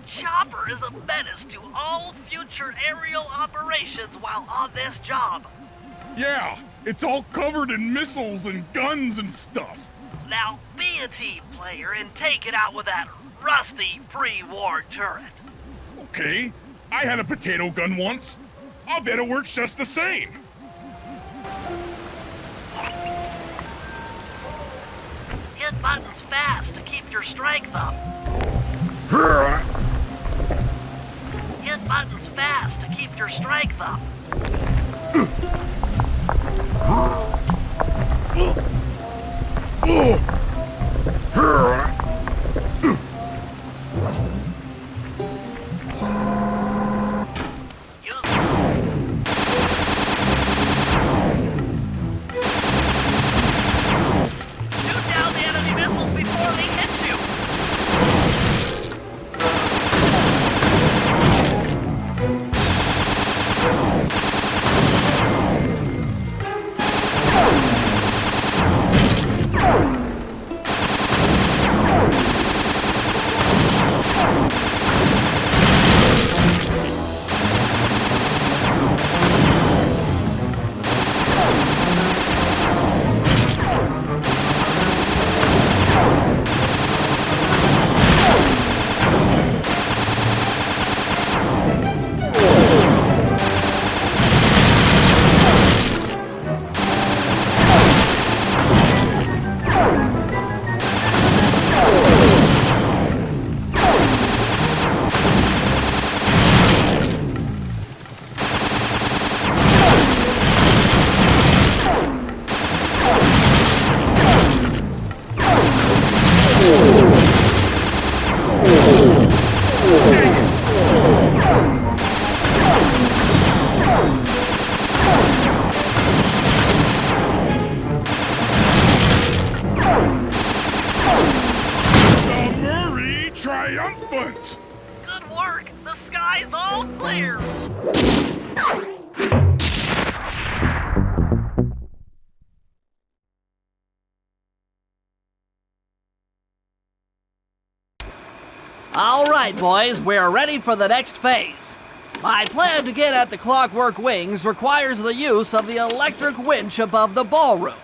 chopper is a menace to all future aerial operations while on this job. Yeah, it's all covered in missiles and guns and stuff. Now, be a team player and take it out with that rusty pre-war turret. Okay, I had a potato gun once. I'll bet it works just the same. Hit buttons fast to keep your strength up. Hit buttons fast to keep your strength up. Shoot down the enemy missiles before they hit you. Triumphant! Good work! The sky's all clear! Alright boys, we're ready for the next phase. My plan to get at the Clockwork Wings requires the use of the electric winch above the ballroom.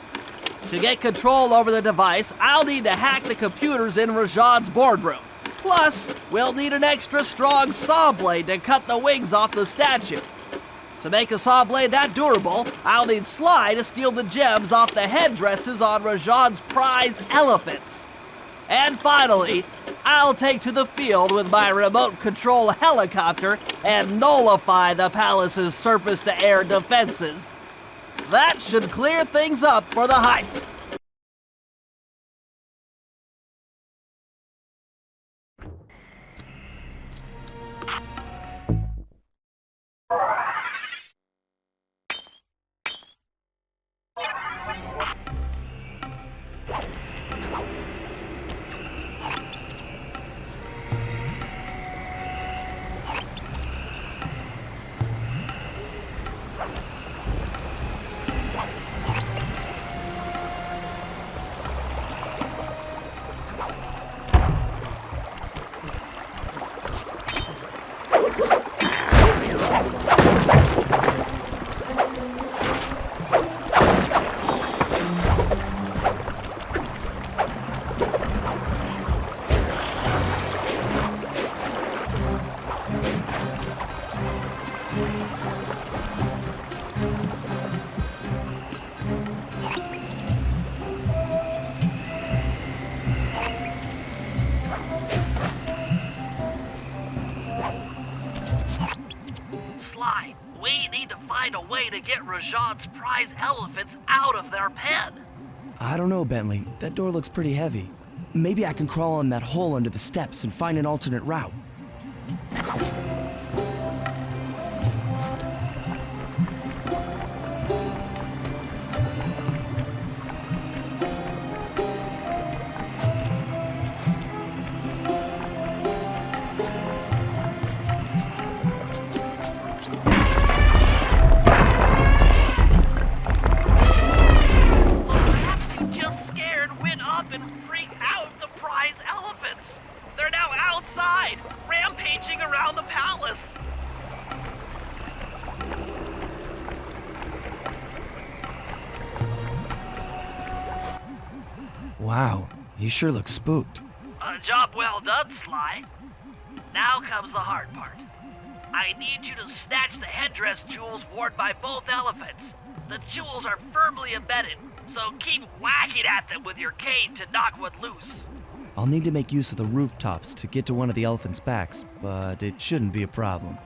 To get control over the device, I'll need to hack the computers in Rajad's boardroom. Plus, we'll need an extra strong saw blade to cut the wings off the statue. To make a saw blade that durable, I'll need Sly to steal the gems off the headdresses on Rajad's prize elephants. And finally, I'll take to the field with my remote control helicopter and nullify the palace's surface-to-air defenses. That should clear things up for the heist. We need to find a way to get Rajad's prize elephants out of their pen. I don't know, Bentley. That door looks pretty heavy. Maybe I can crawl in that hole under the steps and find an alternate route. Wow, you sure look spooked. Job well done, Sly. Now comes the hard part. I need you to snatch the headdress jewels worn by both elephants. The jewels are firmly embedded, so keep whacking at them with your cane to knock one loose. I'll need to make use of the rooftops to get to one of the elephants' backs, but it shouldn't be a problem.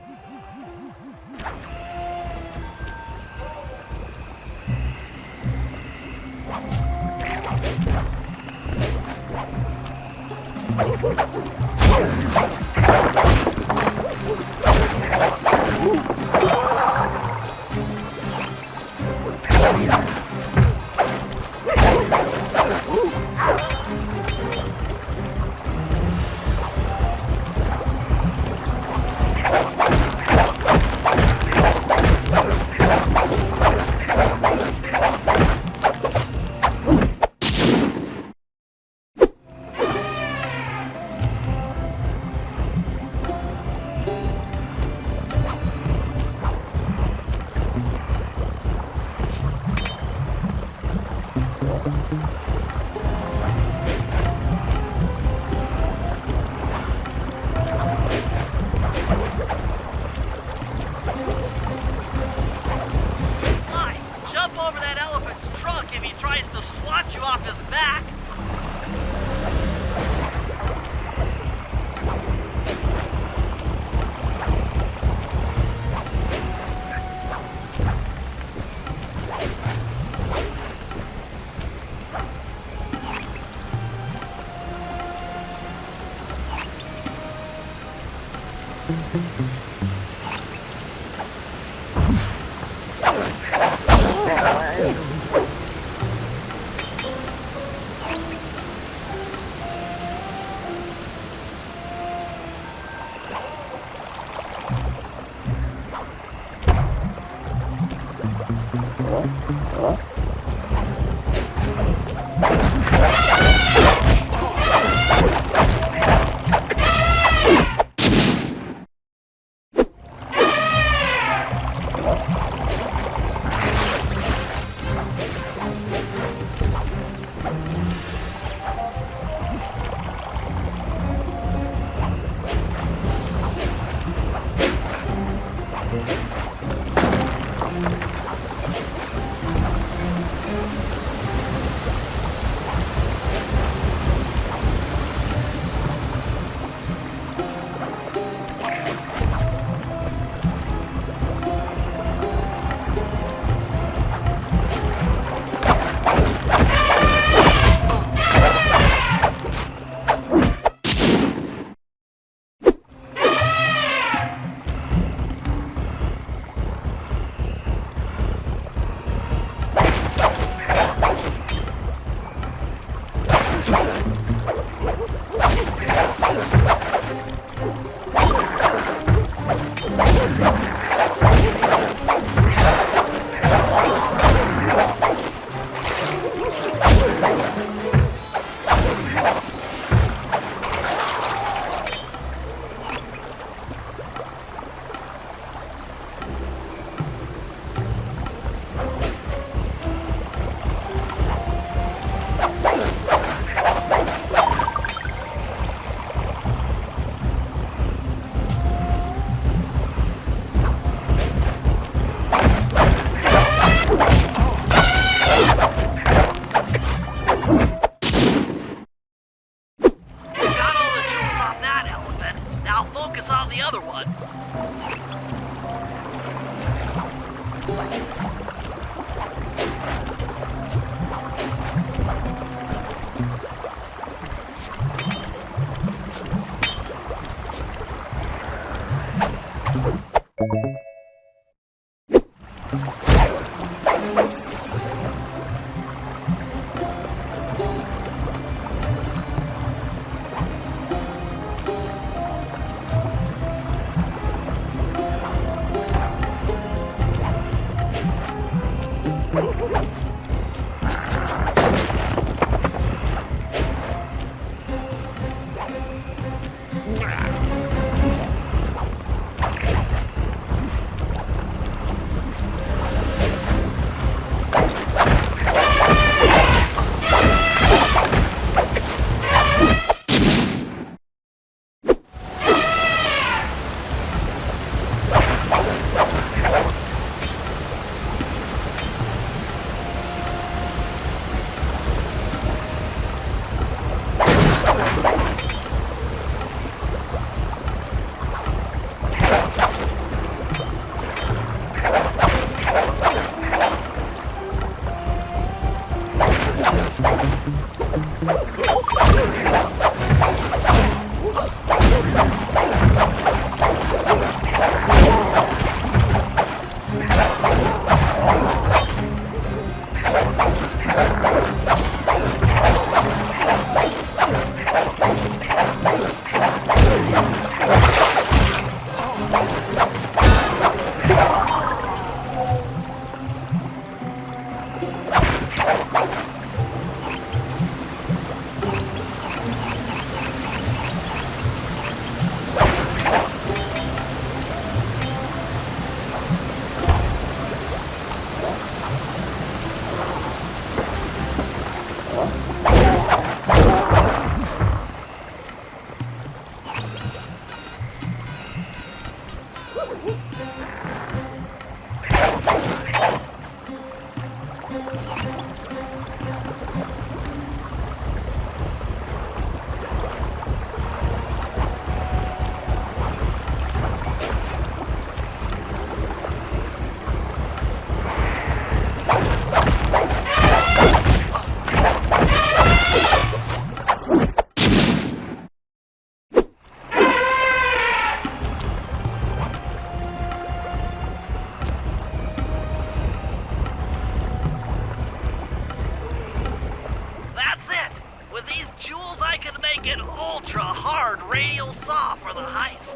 That's it! With these jewels, I can make an ultra-hard radial saw for the heist.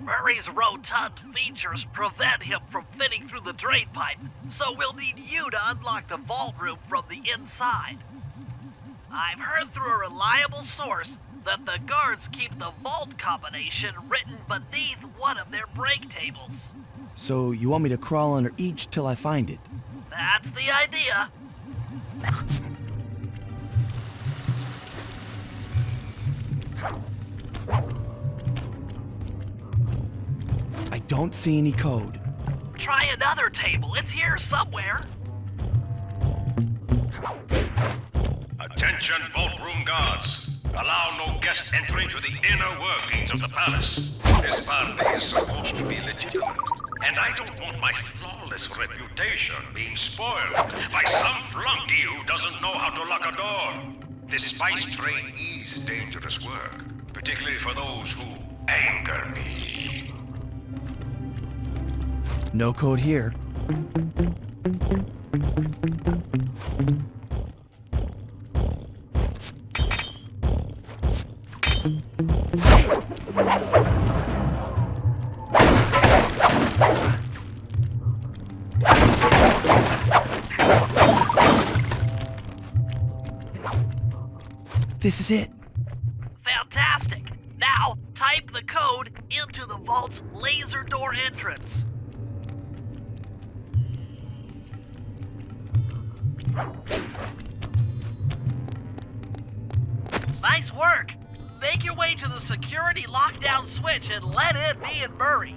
Murray's rotund features prevent him from fitting through the drain pipe, so we'll need you to unlock the vault room from the inside. I've heard through a reliable source that the guards keep the vault combination written beneath one of their break tables. So you want me to crawl under each till I find it? That's the idea. I don't see any code. Try another table. It's here somewhere. Attention, vault room guards. Allow no guest entry to the inner workings of the palace. This party is supposed to be legitimate, and I don't want my flawless reputation being spoiled by some flunky who doesn't know how to lock a door. This spice trade is dangerous work, particularly for those who anger me. No code here. This is it. Fantastic. Now, type the code into the vault's laser door entrance. Nice work. Make your way to the security lockdown switch and let in me and Murray.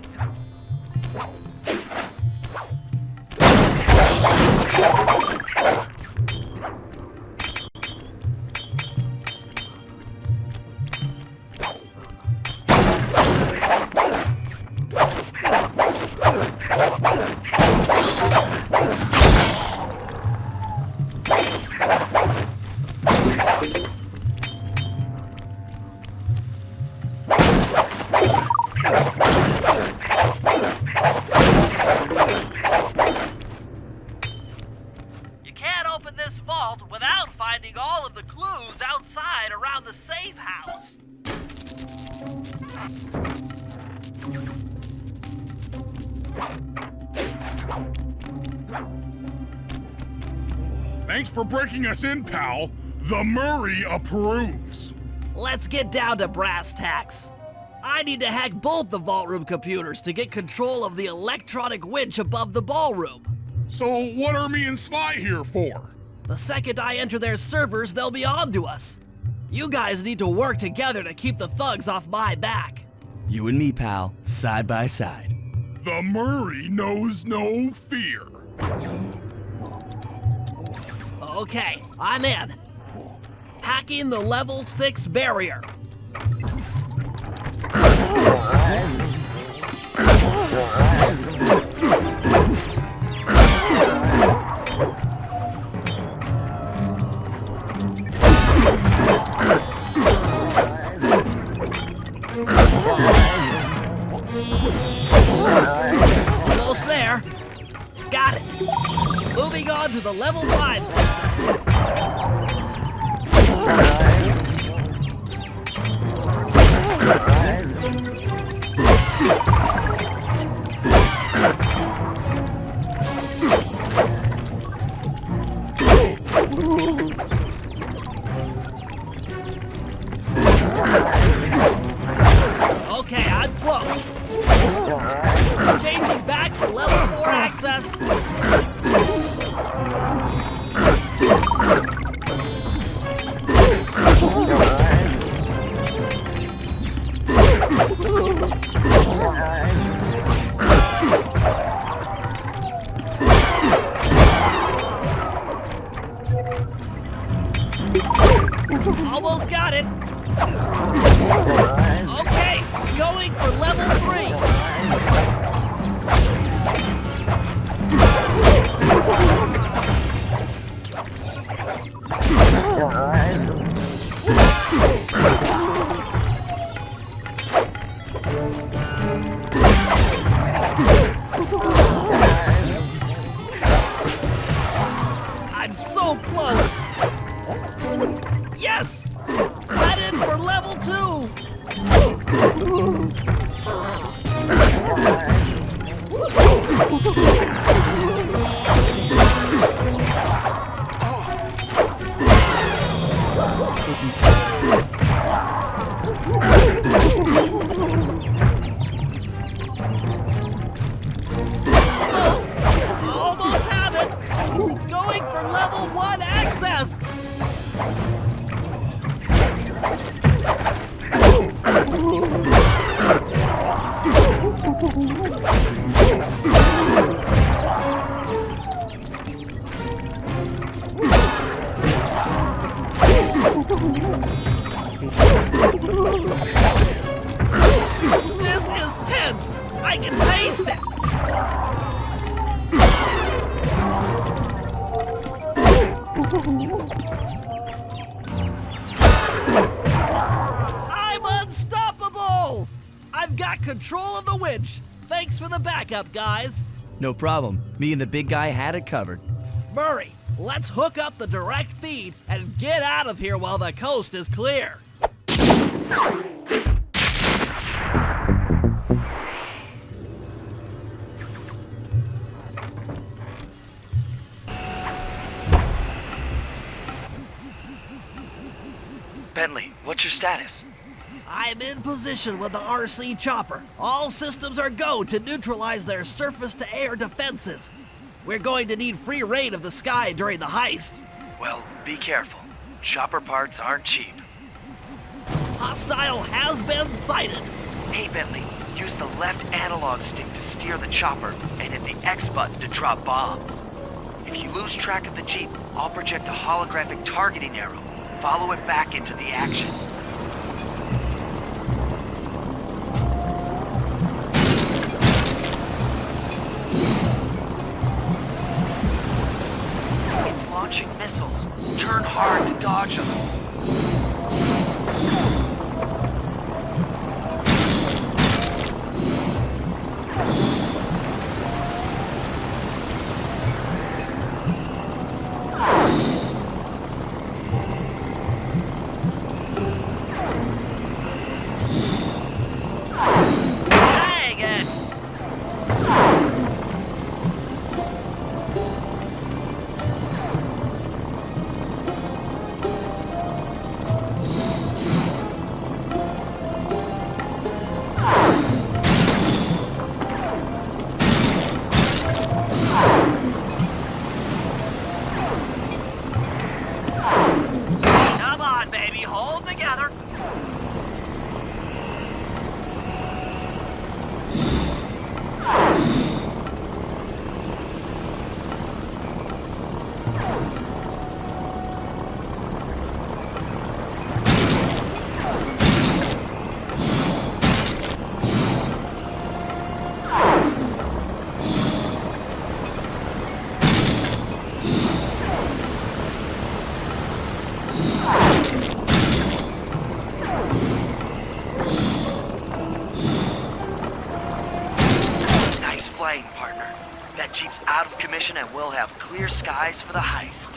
You can't open this vault without finding all of the clues outside around the safe house. Thanks for breaking us in, pal. The Murray approves. Let's get down to brass tacks. I need to hack both the vault room computers to get control of the electronic winch above the ballroom. So what are me and Sly here for? The second I enter their servers, they'll be on to us. You guys need to work together to keep the thugs off my back. You and me, pal, side by side. The Murray knows no fear. Okay, I'm in. Hacking the level 6 barrier. the level 5 system. Okay, I'm close. Changing back to level 4 access. Almost got it. Okay, going for level 3. I'm so close. Yes! Headed for level 2. Almost have it. Going for level 1 access. This is tense. I can taste it. I'm unstoppable! I've got control of the winch. Thanks for the backup, guys. No problem. Me and the big guy had it covered. Murray, let's hook up the direct feed and get out of here while the coast is clear. Bentley, what's your status? I'm in position with the RC chopper. All systems are go to neutralize their surface-to-air defenses. We're going to need free reign of the sky during the heist. Well, be careful. Chopper parts aren't cheap. Hostile has been sighted. Hey, Bentley, use the left analog stick to steer the chopper and hit the X button to drop bombs. If you lose track of the Jeep, I'll project a holographic targeting arrow. Follow it back into the action. It's launching missiles. Turn hard to dodge them. that jeep's out of commission and we'll have clear skies for the heist.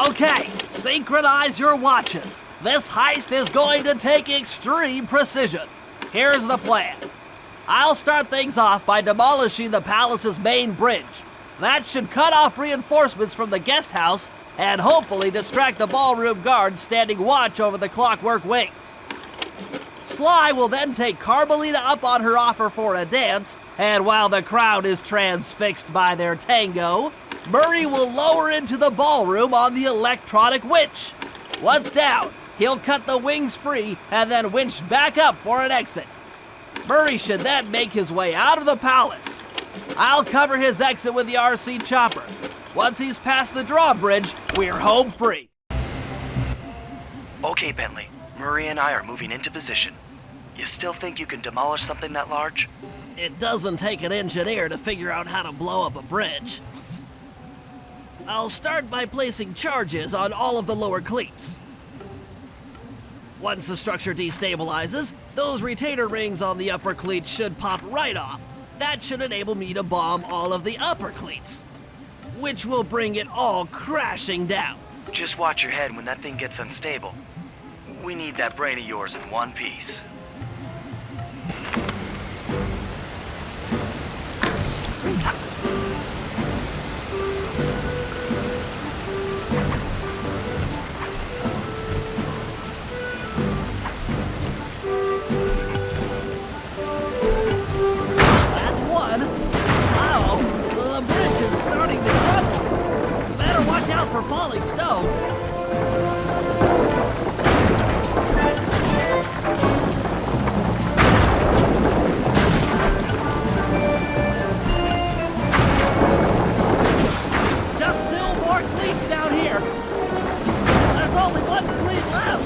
Okay, synchronize your watches. This heist is going to take extreme precision. Here's the plan. I'll start things off by demolishing the palace's main bridge. That should cut off reinforcements from the guest house and hopefully distract the ballroom guards standing watch over the Clockwork Wings. Sly will then take Carmelita up on her offer for a dance, and while the crowd is transfixed by their tango, Murray will lower into the ballroom on the electronic winch. Once down, he'll cut the wings free and then winch back up for an exit. Murray should then make his way out of the palace. I'll cover his exit with the RC chopper. Once he's past the drawbridge, we're home free. Okay, Bentley. Murray and I are moving into position. You still think you can demolish something that large? It doesn't take an engineer to figure out how to blow up a bridge. I'll start by placing charges on all of the lower cleats. Once the structure destabilizes, those retainer rings on the upper cleats should pop right off. That should enable me to bomb all of the upper cleats, which will bring it all crashing down. Just watch your head when that thing gets unstable. We need that brain of yours in one piece. That's one. Wow, the bridge is starting to crumble. Better watch out for falling stones. Just two more cleats down here. There's only one cleat left.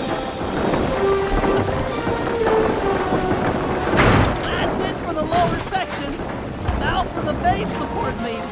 That's it for the lower section. Now for the main support beams.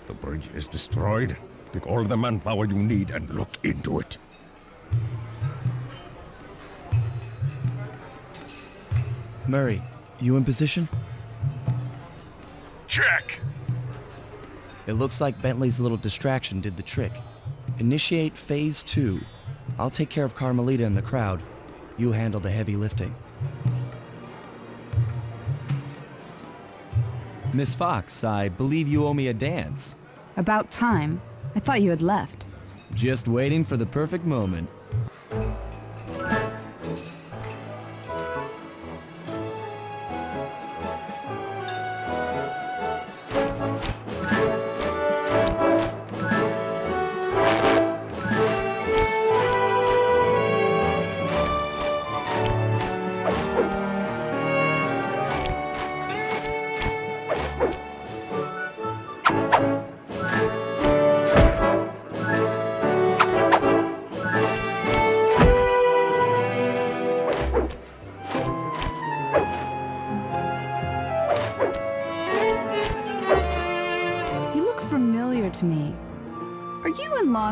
The bridge is destroyed. Take all the manpower you need and look into it. Murray, you in position? Check. It looks like Bentley's little distraction did the trick. Initiate phase 2. I'll take care of Carmelita and the crowd. You handle the heavy lifting. Miss Fox, I believe you owe me a dance. About time. I thought you had left. Just waiting for the perfect moment.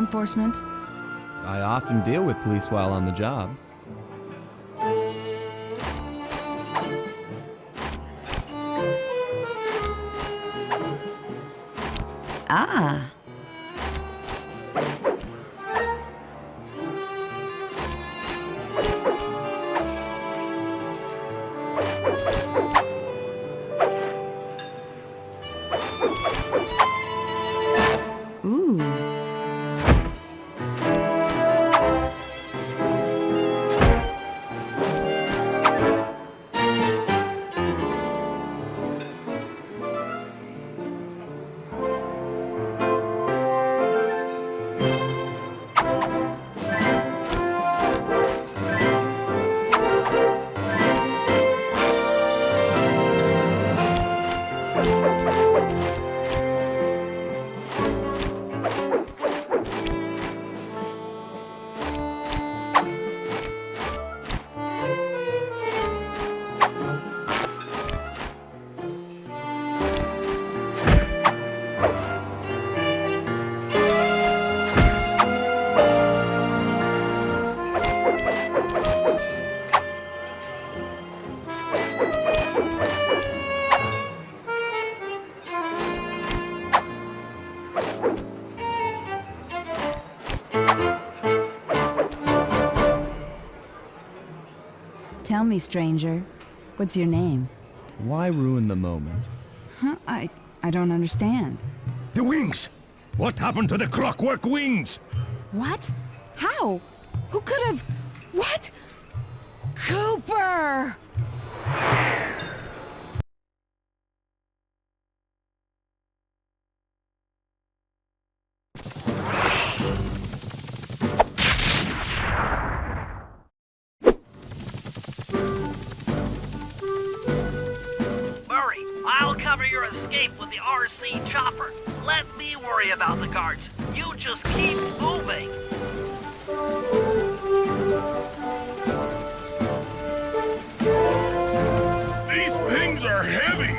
enforcement? I often deal with police while on the job. Ah. Ooh. Tell me, stranger, what's your name? Why ruin the moment? Huh? I don't understand. The wings! What happened to the clockwork wings? What? How? Who could have... What? Cooper! Murray, I'll cover your escape with the RC chopper. Let me worry about the guards. You just keep moving. These things are heavy.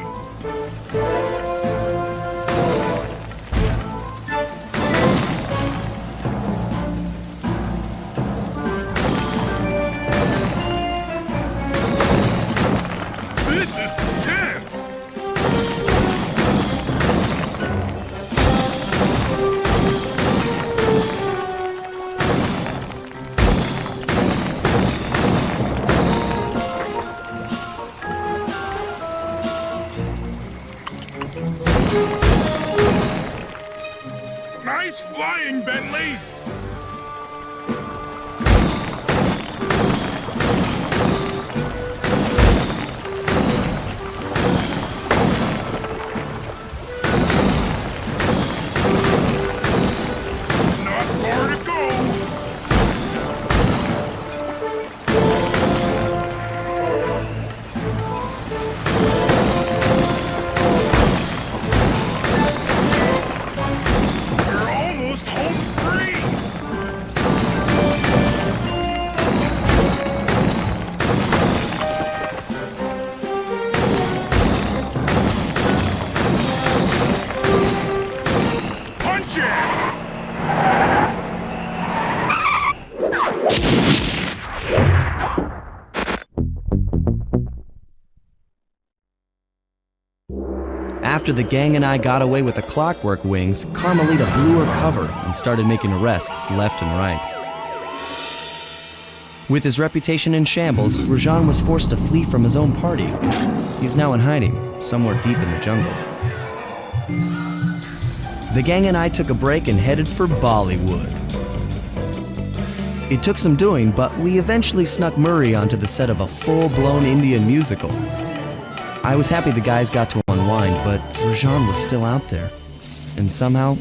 This is intense. Nice flying, Bentley! Not far to go! You're almost home free! Punch it! After the gang and I got away with the clockwork wings, Carmelita blew her cover and started making arrests left and right. With his reputation in shambles, Rajan was forced to flee from his own party. He's now in hiding, somewhere deep in the jungle. The gang and I took a break and headed for Bollywood. It took some doing, but we eventually snuck Murray onto the set of a full-blown Indian musical. I was happy the guys got to unwind, but Rajan was still out there. And somehow,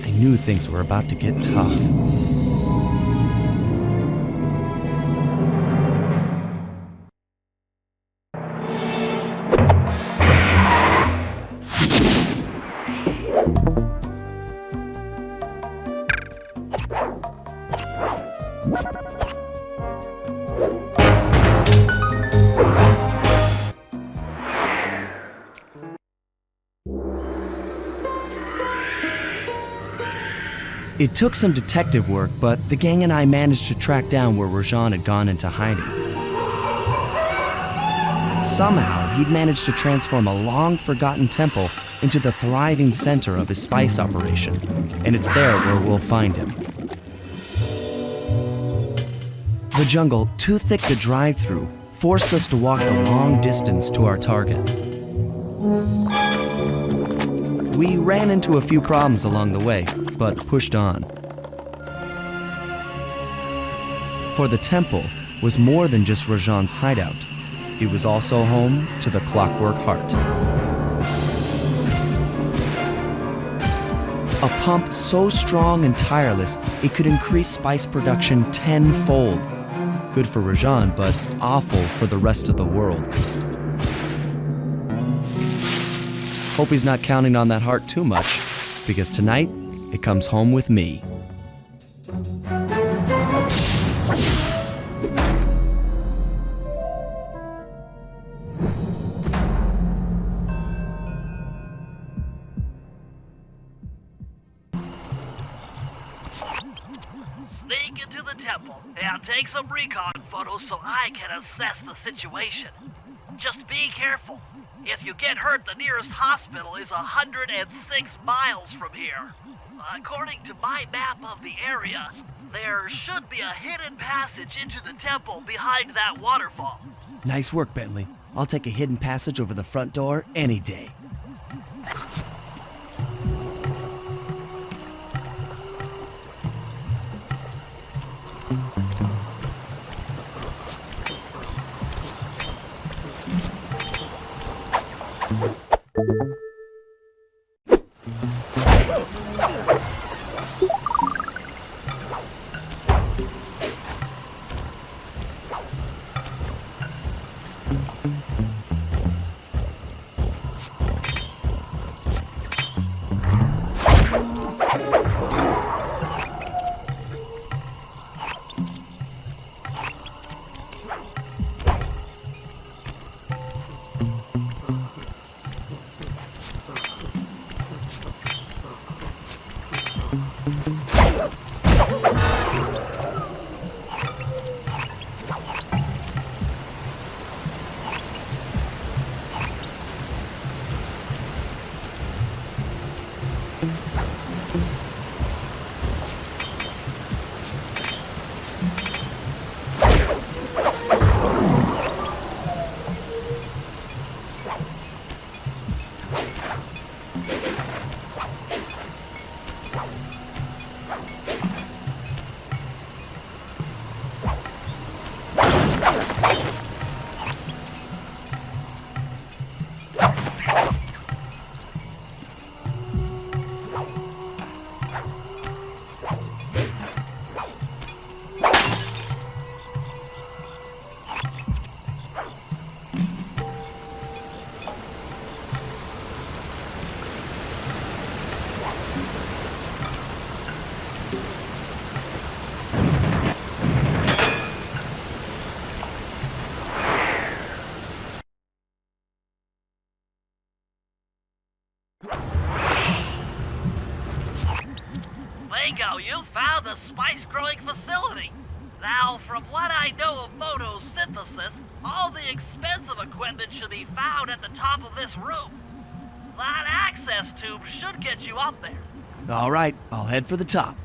I knew things were about to get tough. It took some detective work, but the gang and I managed to track down where Rajan had gone into hiding. Somehow, he'd managed to transform a long-forgotten temple into the thriving center of his spice operation, and it's there where we'll find him. The jungle, too thick to drive through, forced us to walk the long distance to our target. We ran into a few problems along the way, but pushed on. For the temple was more than just Rajan's hideout. It was also home to the Clockwork Heart. A pump so strong and tireless, it could increase spice production tenfold. Good for Rajan, but awful for the rest of the world. Hope he's not counting on that heart too much, because tonight, it comes home with me. Sneak into the temple and take some recon photos so I can assess the situation. Just be careful. If you get hurt, the nearest hospital is 106 miles from here. According to my map of the area, there should be a hidden passage into the temple behind that waterfall. Nice work, Bentley. I'll take a hidden passage over the front door any day. Bingo, you found the spice growing facility. Now, from what I know of photosynthesis, all the expensive equipment should be found at the top of this room. That access tube should get you up there. All right, I'll head for the top.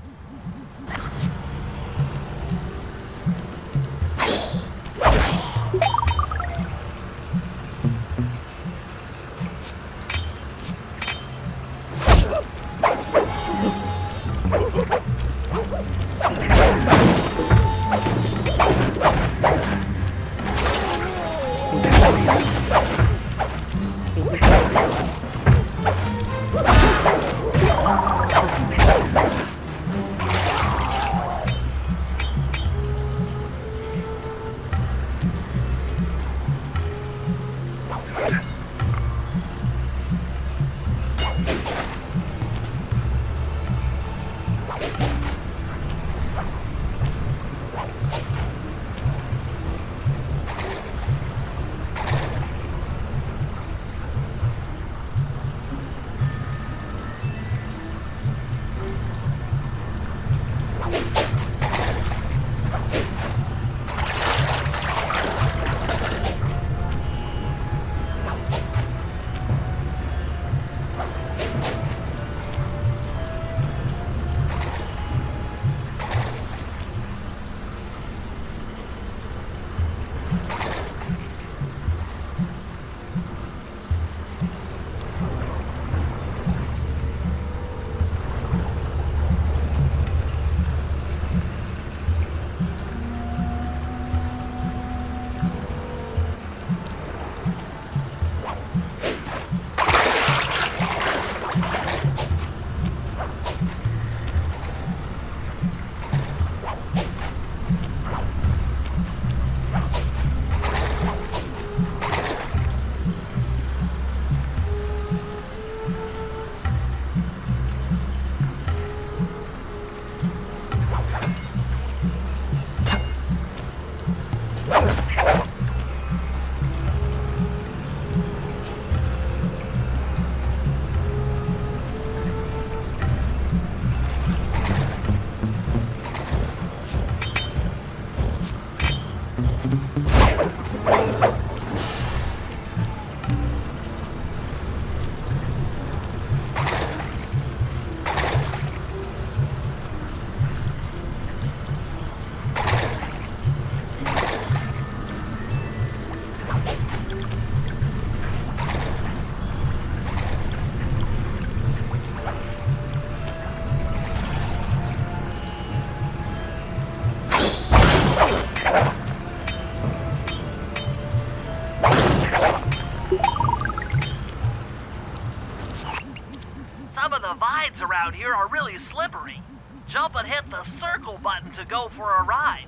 Some of the vines around here are really slippery. Jump and hit the circle button to go for a ride.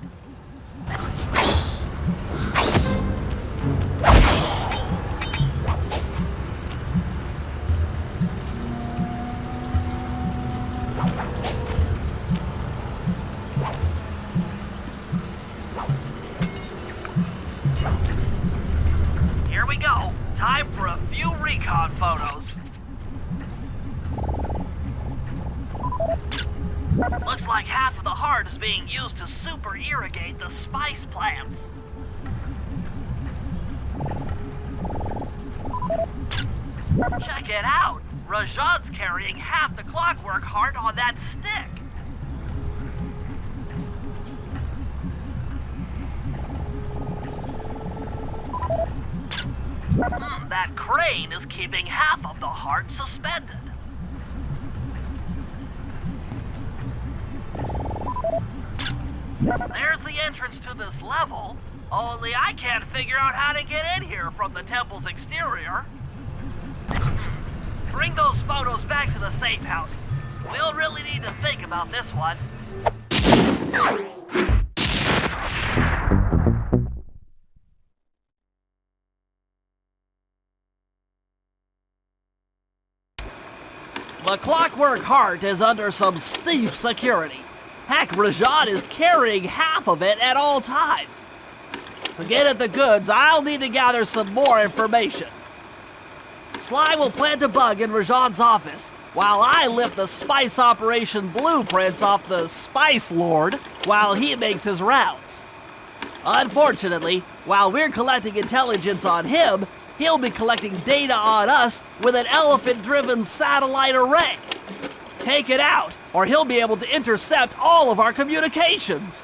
Here we go. Time for a few recon photos. Looks like half of the heart is being used to super irrigate the spice plants. Check it out! Rajan's carrying half the clockwork heart on that stick. That crane is keeping half of the heart suspended. There's the entrance to this level, only I can't figure out how to get in here from the temple's exterior. Bring those photos back to the safe house. We'll really need to think about this one. The Clockwork Heart is under some steep security. Heck, Rajan is carrying half of it at all times. To get at the goods, I'll need to gather some more information. Sly will plant a bug in Rajan's office, while I lift the spice operation blueprints off the Spice Lord while he makes his rounds. Unfortunately, while we're collecting intelligence on him, he'll be collecting data on us with an elephant-driven satellite array. Take it out, or he'll be able to intercept all of our communications.